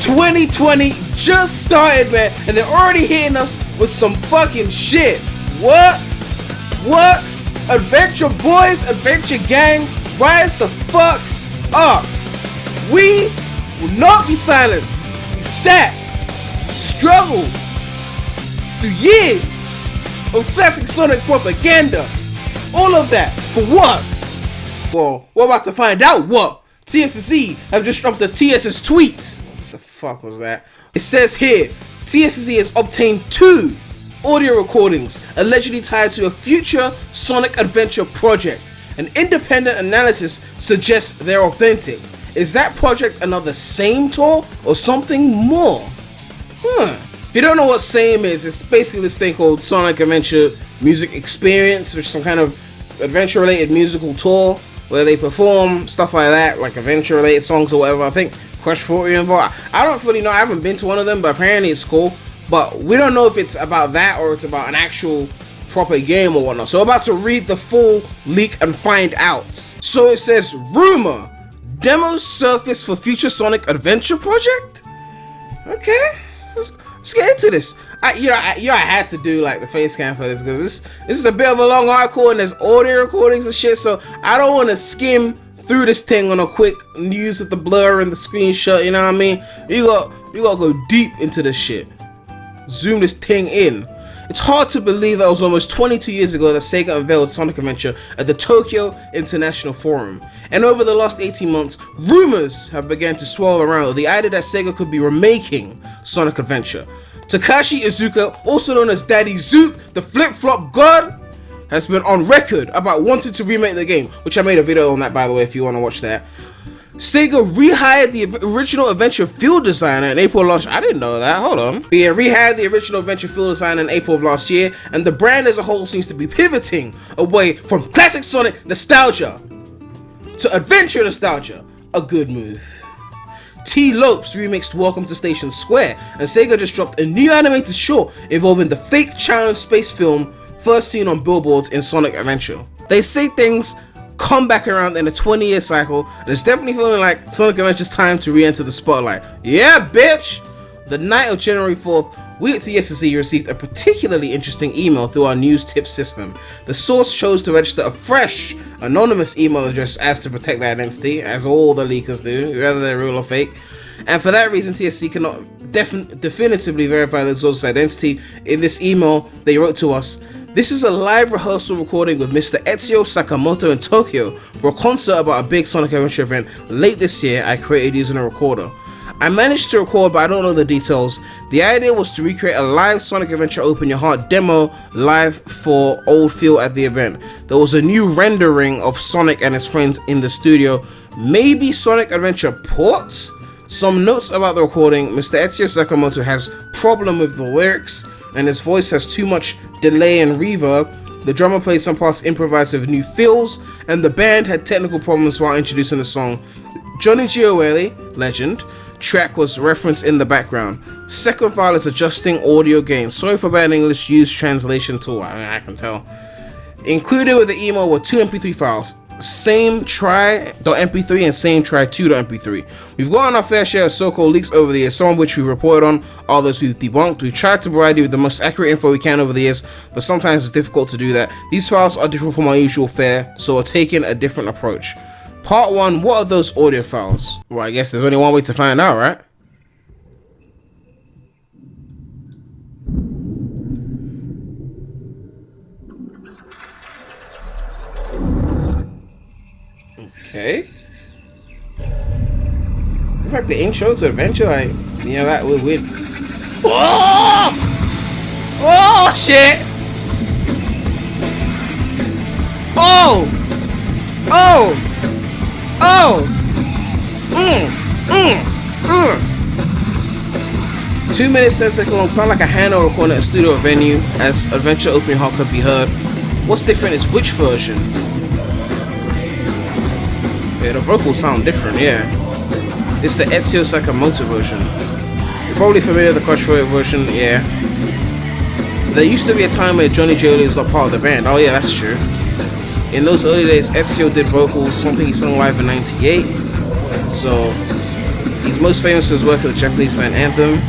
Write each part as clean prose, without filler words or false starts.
2020 just started, man, and they're already hitting us with some fucking shit. What? Adventure boys, adventure gang, rise the fuck up. We will not be silenced. We sat, struggled through years of classic Sonic propaganda. All of that for what? Well, we're about to find out what. TSSE have just dropped a TSS tweet. What the fuck was that? It says here, TSSE has obtained 2 audio recordings allegedly tied to a future Sonic Adventure project. An independent analysis suggests they're authentic. Is that project another S.A.M E tour or something more? If you don't know what S.A.M E is, it's basically this thing called Sonic Adventure Music Experience, which is some kind of adventure related musical tour where they perform stuff like that, like adventure related songs or whatever. I think Crush 40 involved. I don't fully know, I haven't been to one of them, but apparently it's cool. But we don't know if it's about that or it's about an actual proper game or whatnot. So we're about to read the full leak and find out. So it says, rumor, demos surface for future Sonic Adventure project? Okay, let's get into this. I had to do like the face cam for this because this is a bit of a long article and there's audio recordings and shit, so I don't want to skim through this thing on a quick news with the blur and the screenshot, you know what I mean? You gotta go deep into this shit. Zoom this thing in. It's hard to believe that it was almost 22 years ago that Sega unveiled Sonic Adventure at the Tokyo International Forum. And over the last 18 months, rumors have begun to swirl around the idea that Sega could be remaking Sonic Adventure. Takashi Iizuka, also known as Daddy Zook, the flip-flop god, has been on record about wanting to remake the game, which I made a video on that, by the way, if you want to watch that. Sega rehired the original Adventure field designer in April of last year. I didn't know that, hold on. Yeah, rehired the original Adventure field designer in April of last year, and the brand as a whole seems to be pivoting away from classic Sonic nostalgia to adventure nostalgia. A good move. T. Lopes remixed Welcome to Station Square, and Sega just dropped a new animated short involving the fake challenge space film first seen on billboards in Sonic Adventure. They say things come back around in a 20-year cycle, and it's definitely feeling like Sonic Adventure's time to re-enter the spotlight. Yeah, bitch! The night of January 4th, we at TSSE received a particularly interesting email through our news tip system. The source chose to register a fresh, anonymous email address as to protect their identity, as all the leakers do, whether they're real or fake. And for that reason, TSSE cannot definitively verify the source's identity. In this email, they wrote to us, "This is a live rehearsal recording with Mr. Ezio Sakamoto in Tokyo for a concert about a big Sonic Adventure event late this year I created using a recorder. I managed to record, but I don't know the details. The idea was to recreate a live Sonic Adventure Open Your Heart demo live for Old Field at the event. There was a new rendering of Sonic and his friends in the studio. Maybe Sonic Adventure ports? Some notes about the recording. Mr. Ezio Sakamoto has problem with the lyrics, and his voice has too much delay and reverb. The drummer played some parts improvised with new fills, and the band had technical problems while introducing the song. Johnny Gioeli, legend, track was referenced in the background. Second file is adjusting audio gain. Sorry for bad English, use translation tool. I can tell. Included with the email were 2 MP3 files. S.A.M.E try.mp3 and S.A.M.E try2.mp3. We've gotten our fair share of so-called leaks over the years, some of which we reported on, others we've debunked. We've tried to provide you with the most accurate info we can over the years, but sometimes it's difficult to do that. These files are different from our usual fare, so we're taking a different approach. Part 1, what are those audio files? Well, I guess there's only one way to find out, right? Okay. It's like the intro to Adventure, like, you know, that weird. Oh! Oh, shit! Oh! Oh! Oh! 2 minutes, 10 seconds long, sound like a handheld recording at a studio venue as Adventure Open Your Heart could be heard. What's different is which version? Yeah, the vocals sound different, yeah. It's the Ezio Sakamoto version. You're probably familiar with the Crush 40 version, yeah. There used to be a time where Johnny Gioeli was not part of the band. Oh yeah, that's true. In those early days, Ezio did vocals, something he sung live in '98. So, He's most famous for his work with the Japanese band Anthem.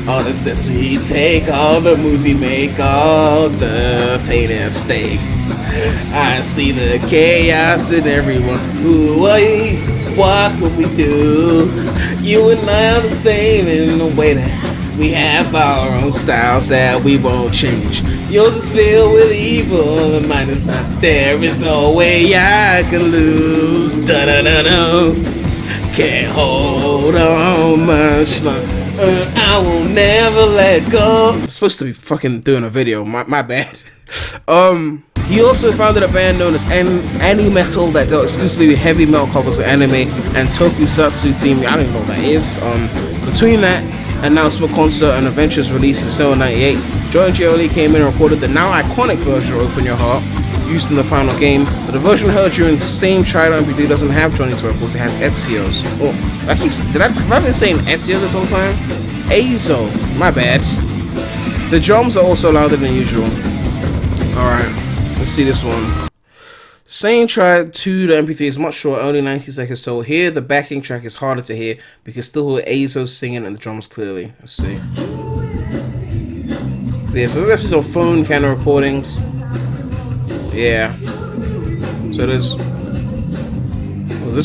All the steps we take, all the moves we make, all the pain and stake. I see the chaos in everyone. Who are we? What will we do? You and I are the same in the way that we have our own styles that we won't change. Yours is filled with evil and mine is not. There is no way I can lose. Da da da da. Can't hold on much longer. I will never let go. I'm supposed to be fucking doing a video. My bad. He also founded a band known as Any Metal that dealt exclusively with heavy metal covers of anime and tokusatsu theme. I don't even know what that is. Between that announcement concert and Adventure's release in December 98, Joy and J.O.L.E. came in and recorded the now iconic version of Open Your Heart, used in the final game, but the version heard during S.A.M.E Trial MP3 doesn't have Johnny's vocals, it has Ezio's. Oh, have I been saying Ezio this whole time? Azo, my bad. The drums are also louder than usual. Alright, let's see this one. S.A.M.E Trial 2, the MP3 is much shorter, only 90 seconds total. Here, the backing track is harder to hear, but you can still hear Azo singing and the drums clearly. Let's see. Yeah, so there's some phone kind of recordings. Yeah. So there's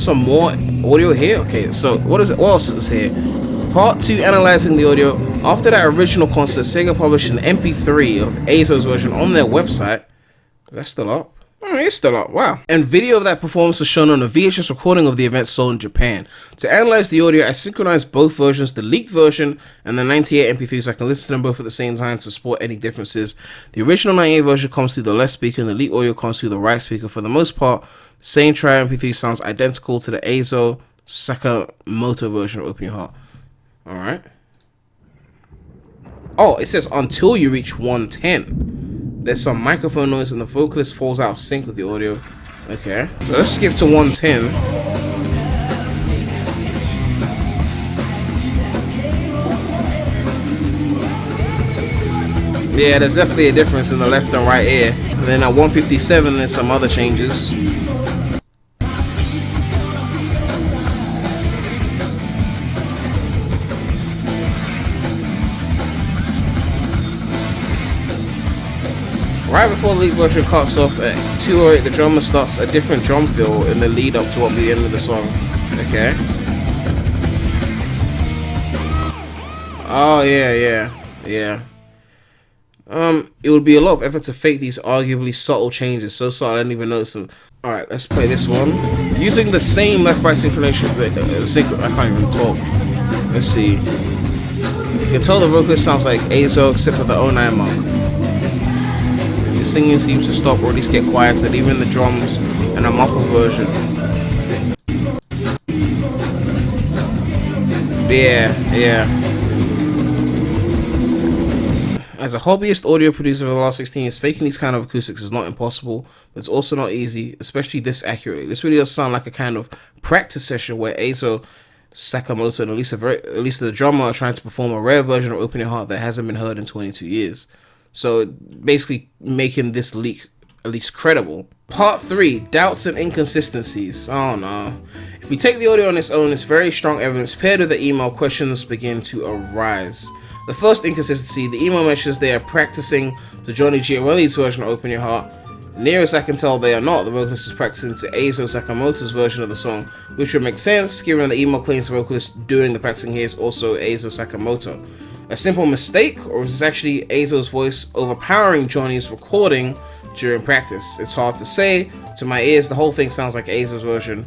some more audio here. Okay, so what else is here? Part 2, analyzing the audio. After that original concert, Sega published an MP3 of Azo's version on their website. That's still up. It's still up, wow. And video of that performance was shown on a VHS recording of the event sold in Japan. To analyze the audio, I synchronized both versions, the leaked version and the 98 MP3, so I can listen to them both at the same time to spot any differences. The original 98 version comes through the left speaker and the leaked audio comes through the right speaker. For the most part, S.A.M.E Trial MP3 sounds identical to the Azo Sakamoto version of Open Your Heart. Alright. Oh, it says until you reach 110. There's some microphone noise and the vocalist falls out of sync with the audio. Okay, so let's skip to 110. Yeah, there's definitely a difference in the left and right ear. And then at 157, there's some other changes. Right before the lead version cuts off at 208, the drummer starts a different drum fill in the lead up to what will be the end of the song. Okay. Oh yeah. It would be a lot of effort to fake these arguably subtle changes. So subtle I didn't even notice them. Alright, let's play this one. Using the same left-right synchronization, I can't even talk. Let's see. You can tell the vocalist sounds like Azo except for the 09 mark. Singing seems to stop or at least get quieter, even the drums and a muffled version. Yeah. As a hobbyist audio producer for the last 16 years, faking these kind of acoustics is not impossible, but it's also not easy, especially this accurately. This really does sound like a kind of practice session where Azo Sakamoto and at least the drummer are trying to perform a rare version of Open Your Heart that hasn't been heard in 22 years. So basically making this leak at least credible. Part 3, doubts and inconsistencies. Oh no. If we take the audio on its own, it's very strong evidence. Paired with the email, questions begin to arise. The first inconsistency, the email mentions they are practicing the Johnny J.O.L.E.'s version of Open Your Heart. Nearest I can tell, they are not. The vocalist is practicing to Azo Sakamoto's version of the song, which would make sense given the email claims the vocalist doing the practicing here is also Azo Sakamoto. A simple mistake, or is this actually Azo's voice overpowering Johnny's recording during practice? It's hard to say. To my ears, the whole thing sounds like Azo's version.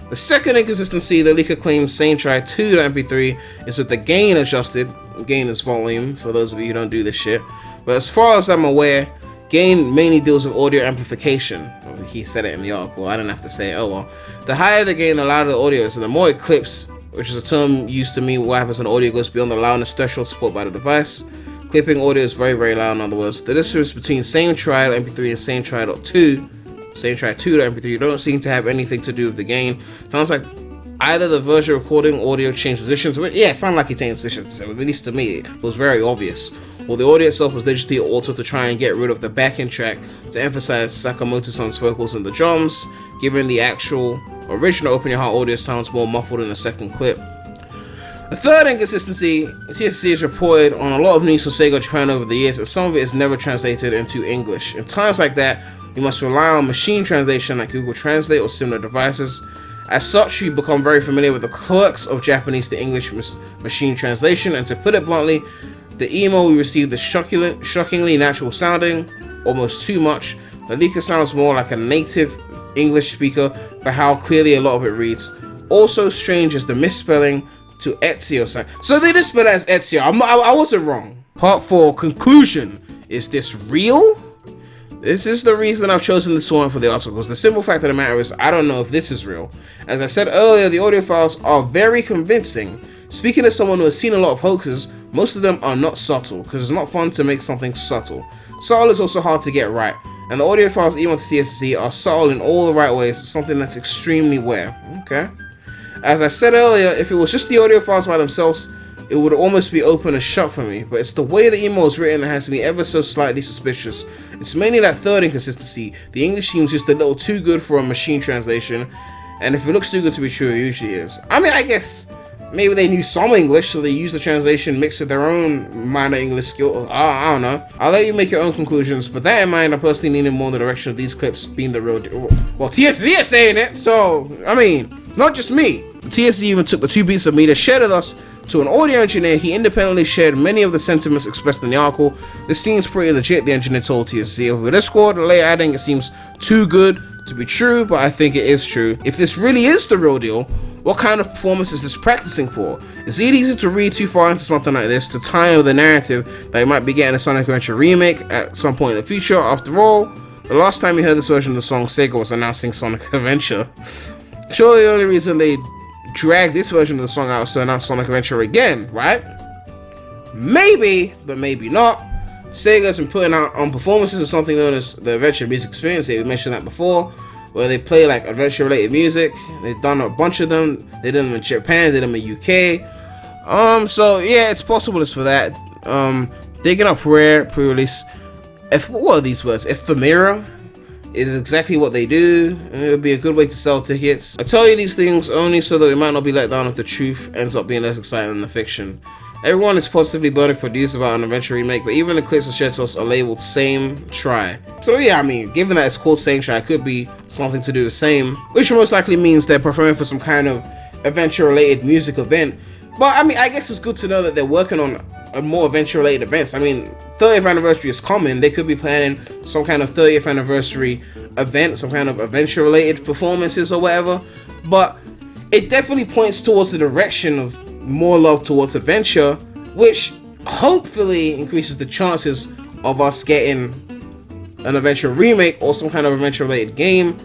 The second inconsistency, the leaker claims S.A.M.E Trial 2 to MP3 is with the gain adjusted. Gain is volume, for those of you who don't do this shit. But as far as I'm aware, gain mainly deals with audio amplification. Well, he said it in the article, I didn't have to say it, oh well. The higher the gain, the louder the audio is, and the more it clips, which is a term used to mean what happens when audio goes beyond the loudness threshold supported by the device. Clipping audio is very, very loud, in other words. The difference between S.A.M.E Trial MP3 and S.A.M.E Trial 2, S.A.M.E Trial 2 to MP3 don't seem to have anything to do with the gain. Sounds like either the version recording audio changed positions, yeah, it sounded like it changed positions, at least to me, it was very obvious. Or the audio itself was digitally altered to try and get rid of the backing track to emphasize Sakamoto-san's vocals and the drums, given the actual original Open Your Heart audio sounds more muffled in the second clip. The third inconsistency, TSC is reported on a lot of news from Sega Japan over the years, and some of it is never translated into English. In times like that, you must rely on machine translation like Google Translate or similar devices. As such, you become very familiar with the quirks of Japanese to English machine translation, and to put it bluntly, the email we received is shockingly natural sounding, almost too much. The leaker sounds more like a native English speaker for how clearly a lot of it reads. Also strange is the misspelling to Ezio sign. So they just spell it as Ezio. I wasn't wrong. Part 4, conclusion. Is this real? This is the reason I've chosen this one for the articles. The simple fact of the matter is, I don't know if this is real. As I said earlier, the audio files are very convincing. Speaking as someone who has seen a lot of hoaxes, most of them are not subtle, because it's not fun to make something subtle. Subtle is also hard to get right, and the audio files emailed to TSC are subtle in all the right ways, something that's extremely rare. Okay. As I said earlier, if it was just the audio files by themselves, it would almost be open and shut for me, but it's the way the email is written that has me ever so slightly suspicious. It's mainly that third inconsistency. The English seems just a little too good for a machine translation, and if it looks too good to be true, it usually is. I mean, I guess maybe they knew some English, so they used the translation mixed with their own minor English skill. I don't know. I'll let you make your own conclusions, but that in mind, I personally lean in more in the direction of these clips being the real deal. Well, TSC is saying it, so, I mean, it's not just me. TSC even took the 2 beats of media shared with us to an audio engineer. He independently shared many of the sentiments expressed in the article. This seems pretty legit, the engineer told TSC over Discord, later adding, it seems too good to be true, but I think it is true. If this really is the real deal, what kind of performance is this practicing for? Is it easy to read too far into something like this to tie in with the narrative that you might be getting a Sonic Adventure remake at some point in the future? After all, the last time you heard this version of the song, Sega was announcing Sonic Adventure. Surely the only reason they drag this version of the song out to announce Sonic Adventure again, right? Maybe, but maybe not. Sega's been putting out on performances of something known as the Adventure Music Experience. They mentioned that before, where they play like adventure related music. They've done a bunch of them. They did them in Japan, they did them in UK. So yeah, it's possible it's for that. Digging up Rare pre-release. What are these words? Ephemera is exactly what they do, and it would be a good way to sell tickets. I tell you these things only so that we might not be let down if the truth ends up being less exciting than the fiction. Everyone is positively burning for news about an Adventure Remake, but even the clips and shared source are labeled Same Try. So yeah, I mean, given that it's called Same Try, it could be something to do with Same, which most likely means they're preparing for some kind of adventure-related music event. But I mean, I guess it's good to know that they're working on more adventure-related events. I mean, 30th anniversary is coming. They could be planning some kind of 30th anniversary event, some kind of adventure-related performances or whatever. But it definitely points towards the direction of more love towards adventure, which hopefully increases the chances of us getting an Adventure Remake or some kind of adventure-related game.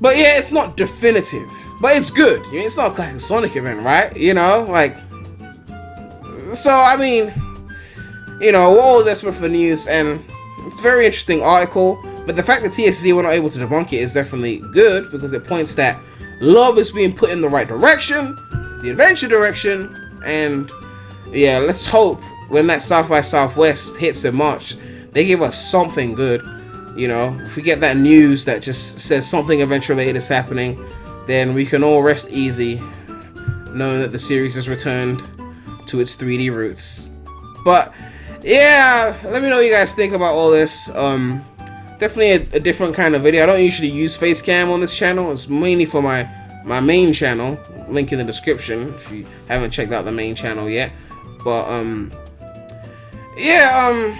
But yeah, it's not definitive, but it's good. I mean, it's not a classic Sonic event, right? You know, like, so I mean, you know, we're all desperate for news, and it's a very interesting article. But the fact that TSC were not able to debunk it is definitely good, because it points that love is being put in the right direction, the adventure direction, and yeah, let's hope when that South by Southwest hits in March, they give us something good. You know, if we get that news that just says something adventure related is happening, then we can all rest easy knowing that the series has returned to its 3D roots. But yeah, let me know what you guys think about all this. Definitely a different kind of video. I don't usually use face cam on this channel. It's mainly for my main channel, link in the description if you haven't checked out the main channel yet. But yeah,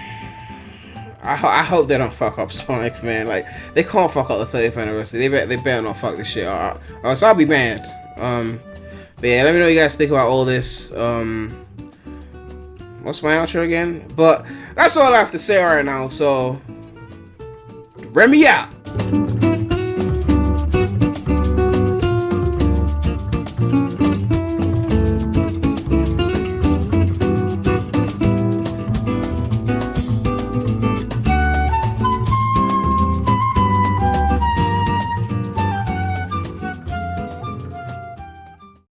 I hope they don't fuck up Sonic, man. Like, they can't fuck up the 30th anniversary. They better not fuck this shit up, or else I'll be mad. But yeah, let me know what you guys think about all this. What's my outro again? But that's all I have to say right now. So, Remy out.